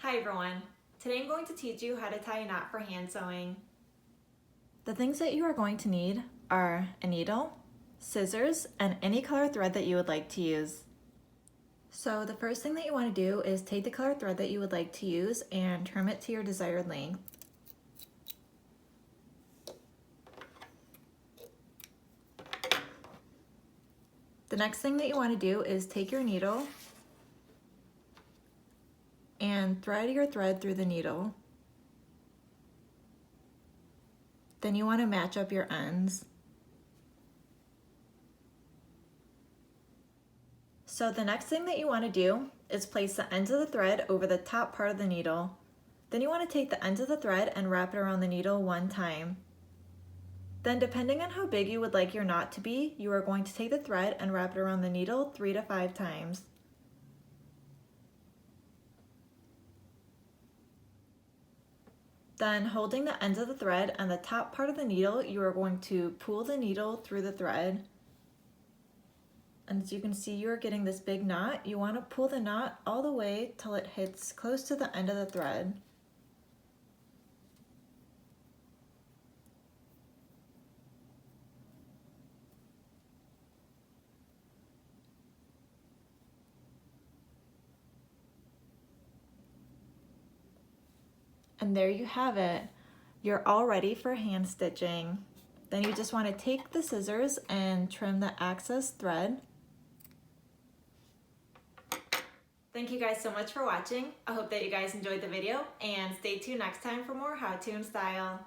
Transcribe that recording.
Hi everyone. Today I'm going to teach you how to tie a knot for hand sewing. The things that you are going to need are a needle, scissors, and any color thread that you would like to use. So the first thing that you want to do is take the color thread that you would like to use and trim it to your desired length. The next thing that you want to do is take your needle and thread your thread through the needle. Then you want to match up your ends. So the next thing that you want to do is place the ends of the thread over the top part of the needle. Then you want to take the ends of the thread and wrap it around the needle one time. Then depending on how big you would like your knot to be, you are going to take the thread and wrap it around the needle 3 to 5 times. Then holding the ends of the thread and the top part of the needle, you are going to pull the needle through the thread. And as you can see, you are getting this big knot. You want to pull the knot all the way till it hits close to the end of the thread. And there you have it. You're all ready for hand stitching. Then you just want to take the scissors and trim the excess thread. Thank you guys so much for watching. I hope that you guys enjoyed the video and stay tuned next time for more how to and style.